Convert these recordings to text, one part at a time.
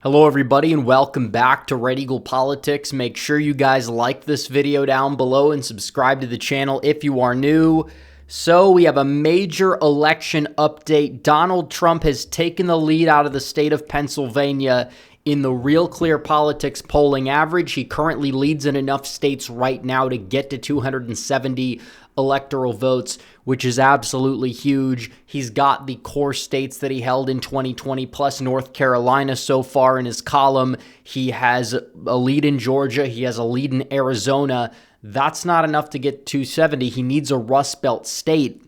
Hello everybody and welcome back to Red Eagle Politics. Make sure you guys like this video down below and subscribe to the channel if you are new. So we have a major election update. Donald Trump has taken the lead out of the state of Pennsylvania in the Real Clear Politics polling average. He currently leads in enough states right now to get to 270 electoral votes, which is absolutely huge. He's got the core states that he held in 2020 plus North Carolina so far in his column. He has a lead in Georgia. He has a lead in Arizona. That's not enough to get 270. He needs a Rust Belt state.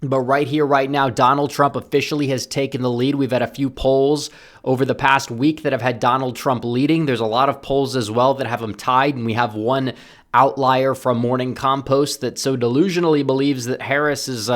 But right here, right now, Donald Trump officially has taken the lead. We've had a few polls over the past week that have had Donald Trump leading. There's a lot of polls as well that have him tied, and we have one outlier from Morning Compost that so delusionally believes that Harris has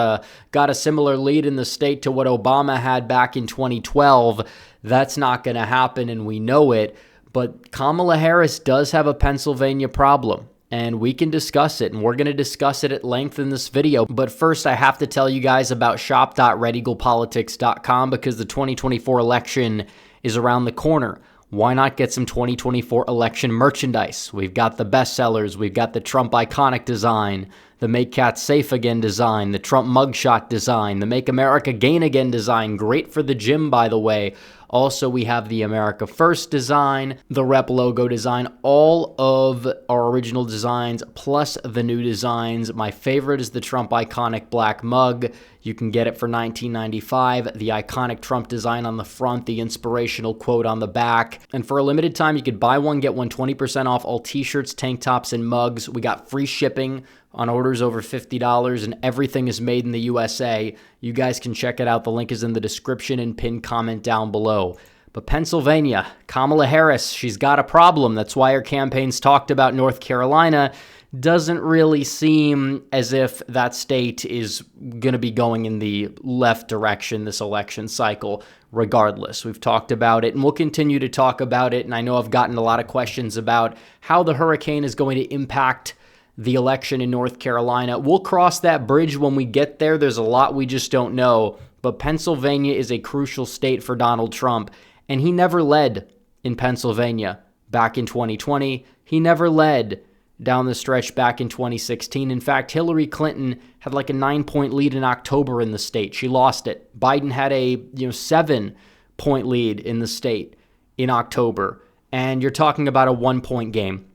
got a similar lead in the state to what Obama had back in 2012. That's not going to happen, and we know it. But Kamala Harris does have a Pennsylvania problem, and we can discuss it, and we're going to discuss it at length in this video. But first, I have to tell you guys about shop.redeaglepolitics.com because the 2024 election is around the corner. Why not get some 2024 election merchandise? We've got the bestsellers. We've got the Trump iconic design, the Make Cats Safe Again design, the Trump mugshot design, the Make America Gain Again design. Great for the gym, by the way. Also, we have the America First design, the Rep logo design, all of our original designs, plus the new designs. My favorite is the Trump iconic black mug. You can get it for $19.95. The iconic Trump design on the front, the inspirational quote on the back. And for a limited time, you could buy one, get one 20% off all t-shirts, tank tops, and mugs. We got free shipping on orders over $50, and everything is made in the USA. You guys can check it out. The link is in the description and pinned comment down below. But Pennsylvania, Kamala Harris, she's got a problem. That's why her campaign's talked about North Carolina. Doesn't really seem as if that state is going to be going in the left direction this election cycle regardless. We've talked about it, and we'll continue to talk about it. And I know I've gotten a lot of questions about how the hurricane is going to impact the election in North Carolina. We'll cross that bridge when we get there. There's a lot we just don't know. But Pennsylvania is a crucial state for Donald Trump, and he never led in Pennsylvania back in 2020. He never led down the stretch back in 2016. In fact, Hillary Clinton had like a 9-point lead in October in the state. She lost it. Biden had a 7-point lead in the state in October. And you're talking about a 1-point game.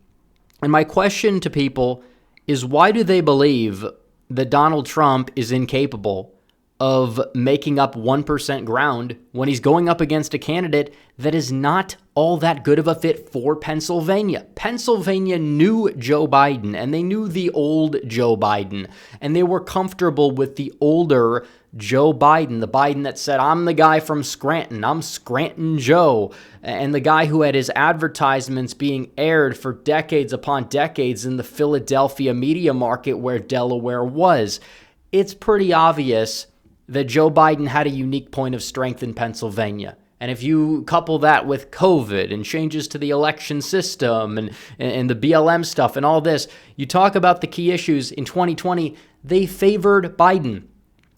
And my question to people is, why do they believe that Donald Trump is incapable of making up 1% ground when he's going up against a candidate that is not all that good of a fit for Pennsylvania? Pennsylvania knew Joe Biden, and they knew the old Joe Biden, and they were comfortable with the older Joe Biden, the Biden that said, I'm the guy from Scranton, I'm Scranton Joe, and the guy who had his advertisements being aired for decades upon decades in the Philadelphia media market where Delaware was. It's pretty obvious that Joe Biden had a unique point of strength in Pennsylvania. And if you couple that with COVID and changes to the election system and the BLM stuff and all this, you talk about the key issues in 2020, they favored Biden.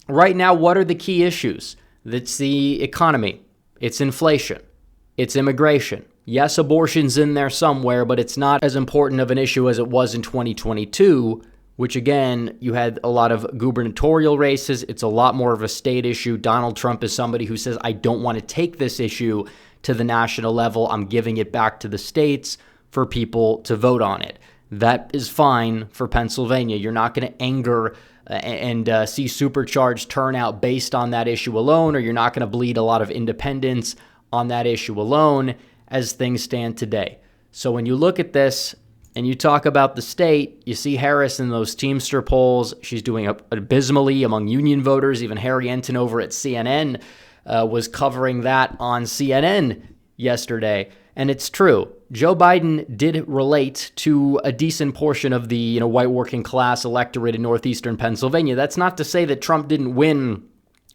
Right now, what are the key issues? It's the economy. It's inflation. It's immigration. Yes, abortion's in there somewhere, but it's not as important of an issue as it was in 2022, which again, you had a lot of gubernatorial races. It's a lot more of a state issue. Donald Trump is somebody who says, I don't want to take this issue to the national level. I'm giving it back to the states for people to vote on it. That is fine for Pennsylvania. You're not going to anger and see supercharged turnout based on that issue alone, or you're not going to bleed a lot of independents on that issue alone as things stand today. So when you look at this and you talk about the state, you see Harris in those Teamster polls. She's doing abysmally among union voters. Even Harry Enton over at CNN was covering that on CNN yesterday. And it's true. Joe Biden did relate to a decent portion of the white working class electorate in northeastern Pennsylvania. That's not to say that Trump didn't win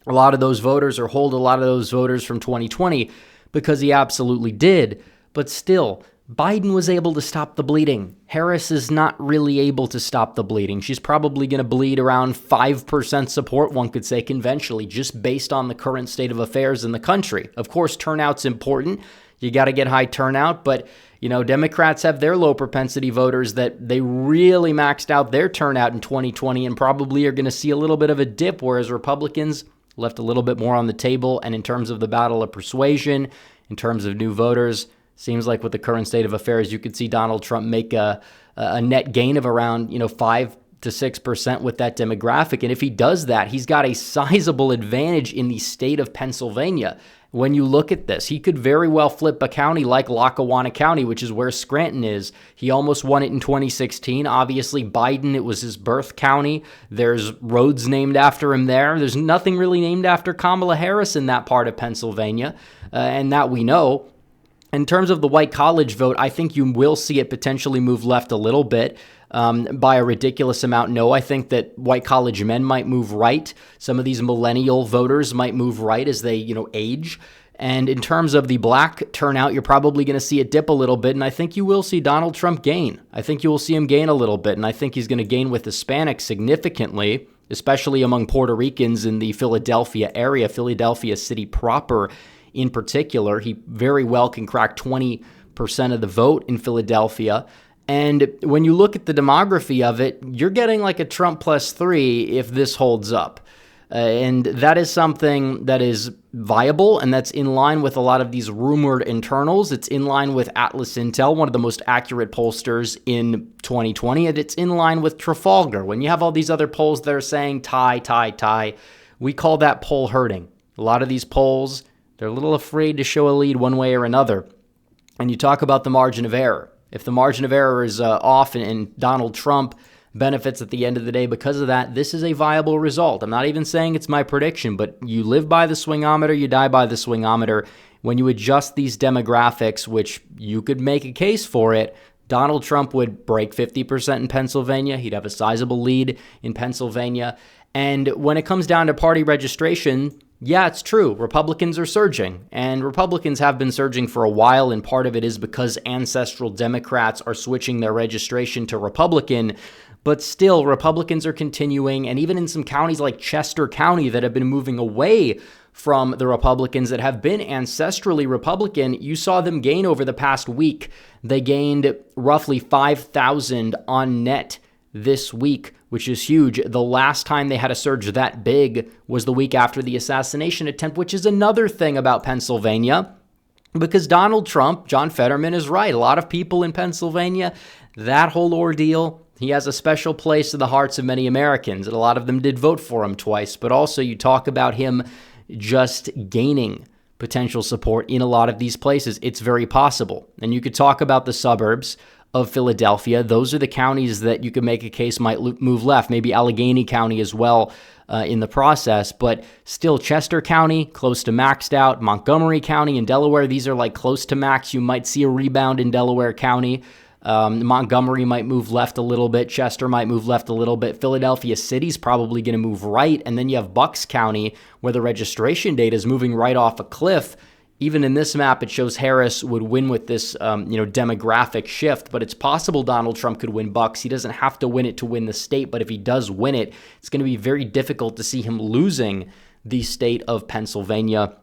a lot of those voters or hold a lot of those voters from 2020, because he absolutely did. But still, Biden was able to stop the bleeding. Harris is not really able to stop the bleeding. She's probably going to bleed around 5% support, one could say, conventionally, just based on the current state of affairs in the country. Of course, turnout's important. You got to get high turnout, but Democrats have their low propensity voters that they really maxed out their turnout in 2020 and probably are going to see a little bit of a dip, whereas Republicans left a little bit more on the table. And in terms of the battle of persuasion, in terms of new voters, seems like with the current state of affairs, you could see Donald Trump make a net gain of around 5 to 6% with that demographic. And if he does that, he's got a sizable advantage in the state of Pennsylvania. When you look at this, he could very well flip a county like Lackawanna County, which is where Scranton is. He almost won it in 2016. Obviously, Biden, it was his birth county. There's roads named after him there. There's nothing really named after Kamala Harris in that part of Pennsylvania, and that we know. In terms of the white college vote, I think you will see it potentially move left a little bit. By a ridiculous amount, no. I think that white college men might move right. Some of these millennial voters might move right as they, age. And in terms of the black turnout, you're probably going to see it dip a little bit. And I think you will see Donald Trump gain. I think you will see him gain a little bit. And I think he's going to gain with Hispanics significantly, especially among Puerto Ricans in the Philadelphia area, Philadelphia city proper in particular. He very well can crack 20% of the vote in Philadelphia. And when you look at the demography of it, you're getting like a Trump +3 if this holds up. And that is something that is viable, and that's in line with a lot of these rumored internals. It's in line with Atlas Intel, one of the most accurate pollsters in 2020, and it's in line with Trafalgar. When you have all these other polls that are saying tie, we call that poll herding. A lot of these polls, they're a little afraid to show a lead one way or another. And you talk about the margin of error. If the margin of error is off and Donald Trump benefits at the end of the day because of that, this is a viable result. I'm not even saying it's my prediction, but you live by the swingometer, you die by the swingometer. When you adjust these demographics, which you could make a case for it, Donald Trump would break 50% in Pennsylvania. He'd have a sizable lead in Pennsylvania. And when it comes down to party registration, yeah, it's true. Republicans are surging, and Republicans have been surging for a while, and part of it is because ancestral Democrats are switching their registration to Republican, but still, Republicans are continuing, and even in some counties like Chester County that have been moving away from the Republicans that have been ancestrally Republican, you saw them gain over the past week. They gained roughly 5,000 on net this week, which is huge. The last time they had a surge that big was the week after the assassination attempt, which is another thing about Pennsylvania, because Donald Trump, John Fetterman is right. A lot of people in Pennsylvania, that whole ordeal, he has a special place in the hearts of many Americans, and a lot of them did vote for him twice. But also you talk about him just gaining potential support in a lot of these places. It's very possible. And you could talk about the suburbs of Philadelphia. Those are the counties that you could make a case might move left, maybe Allegheny County as well in the process, but still Chester County, close to maxed out. Montgomery County in Delaware, these are like close to max. You might see a rebound in Delaware County. Montgomery might move left a little bit. Chester might move left a little bit. Philadelphia City's probably going to move right. And then you have Bucks County, where the registration data is moving right off a cliff. Even in this map, it shows Harris would win with this, demographic shift, but it's possible Donald Trump could win Bucks. He doesn't have to win it to win the state, but if he does win it, it's going to be very difficult to see him losing the state of Pennsylvania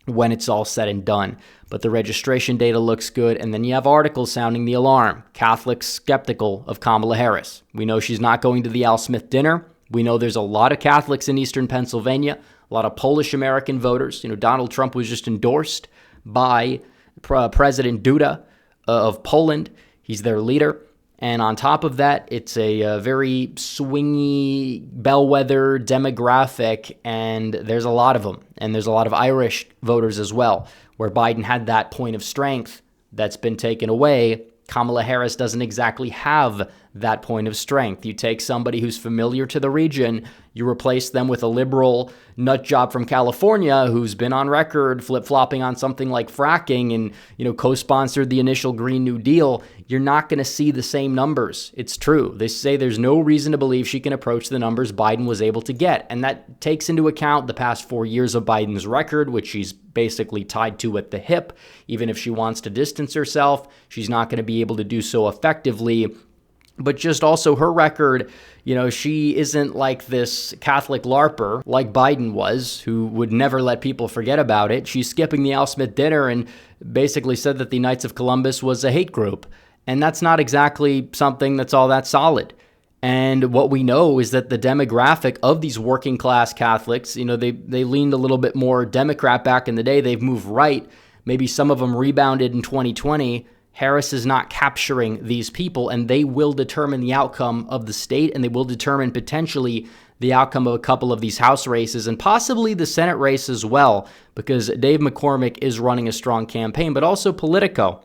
when it's all said and done. But the registration data looks good, and then you have articles sounding the alarm. Catholics skeptical of Kamala Harris. We know she's not going to the Al Smith dinner. We know there's a lot of Catholics in eastern Pennsylvania, a lot of Polish-American voters. Donald Trump was just endorsed by President Duda of Poland. He's their leader. And on top of that, it's a very swingy, bellwether demographic, and there's a lot of them. And there's a lot of Irish voters as well, where Biden had that point of strength that's been taken away. Kamala Harris doesn't exactly have that point of strength. You take somebody who's familiar to the region, you replace them with a liberal nut job from California who's been on record flip-flopping on something like fracking and, co-sponsored the initial Green New Deal. You're not going to see the same numbers. It's true. They say there's no reason to believe she can approach the numbers Biden was able to get. And that takes into account the past 4 years of Biden's record, which she's basically tied to at the hip. Even if she wants to distance herself, she's not going to be able to do so effectively but just also her record, she isn't like this Catholic LARPer like Biden was, who would never let people forget about it. She's skipping the Al Smith dinner and basically said that the Knights of Columbus was a hate group. And that's not exactly something that's all that solid. And what we know is that the demographic of these working class Catholics, they leaned a little bit more Democrat back in the day. They've moved right. Maybe some of them rebounded in 2020. Harris is not capturing these people, and they will determine the outcome of the state, and they will determine potentially the outcome of a couple of these House races and possibly the Senate race as well, because Dave McCormick is running a strong campaign, but also Politico.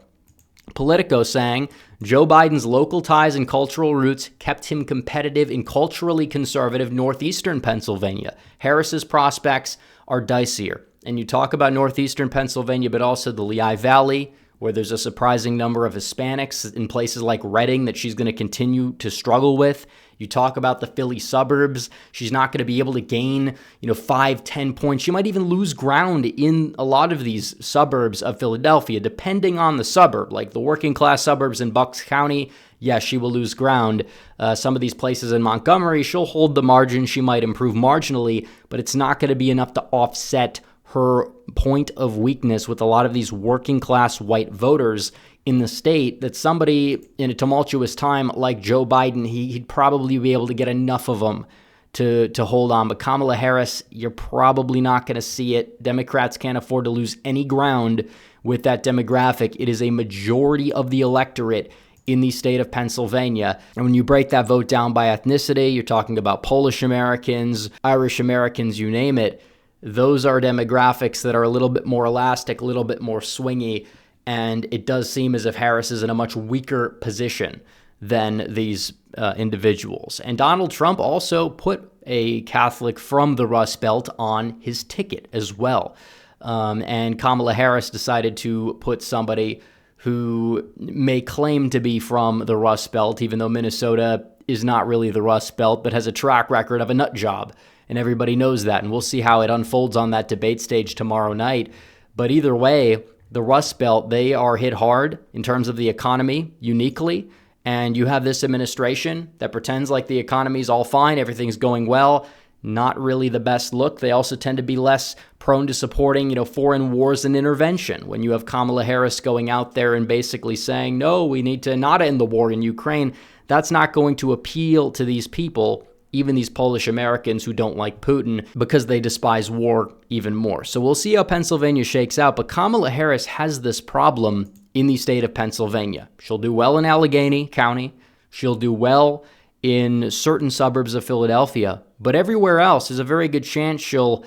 Politico saying Joe Biden's local ties and cultural roots kept him competitive in culturally conservative northeastern Pennsylvania. Harris's prospects are dicier. And you talk about northeastern Pennsylvania, but also the Lehigh Valley, where there's a surprising number of Hispanics, in places like Reading that she's going to continue to struggle with. You talk about the Philly suburbs. She's not going to be able to gain, 5-10 points. She might even lose ground in a lot of these suburbs of Philadelphia, depending on the suburb. Like the working class suburbs in Bucks County, yes, she will lose ground. Some of these places in Montgomery, she'll hold the margin. She might improve marginally, but it's not going to be enough to offset her point of weakness with a lot of these working class white voters in the state, that somebody in a tumultuous time like Joe Biden, he'd probably be able to get enough of them to hold on. But Kamala Harris, you're probably not going to see it. Democrats can't afford to lose any ground with that demographic. It is a majority of the electorate in the state of Pennsylvania. And when you break that vote down by ethnicity, you're talking about Polish Americans, Irish Americans, you name it. Those are demographics that are a little bit more elastic, a little bit more swingy, and it does seem as if Harris is in a much weaker position than these individuals. And Donald Trump also put a Catholic from the Rust Belt on his ticket as well. And Kamala Harris decided to put somebody who may claim to be from the Rust Belt, even though Minnesota is not really the Rust Belt, but has a track record of a nut job. And everybody knows that, and we'll see how it unfolds on that debate stage tomorrow night. But either way, the Rust Belt, they are hit hard in terms of the economy uniquely, and you have this administration that pretends like the economy's all fine, everything's going well. Not really the best look. They also tend to be less prone to supporting, foreign wars and intervention. When you have Kamala Harris going out there and basically saying, no, we need to not end the war in Ukraine, that's not going to appeal to these people, even these Polish Americans who don't like Putin, because they despise war even more. So we'll see how Pennsylvania shakes out, but Kamala Harris has this problem in the state of Pennsylvania. She'll do well in Allegheny County. She'll do well in certain suburbs of Philadelphia, but everywhere else is a very good chance she'll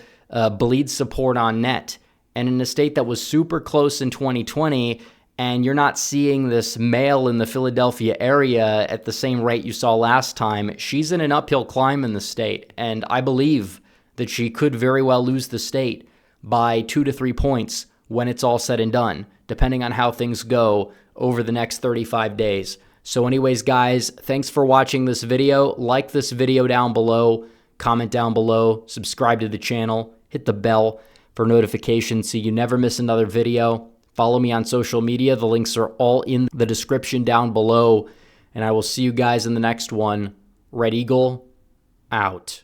bleed support on net. And in a state that was super close in 2020, and you're not seeing this male in the Philadelphia area at the same rate you saw last time, she's in an uphill climb in the state. And I believe that she could very well lose the state by 2 to 3 points when it's all said and done, depending on how things go over the next 35 days. So anyways, guys, thanks for watching this video. Like this video down below, comment down below, subscribe to the channel, hit the bell for notifications so you never miss another video. Follow me on social media. The links are all in the description down below. And I will see you guys in the next one. Red Eagle, out.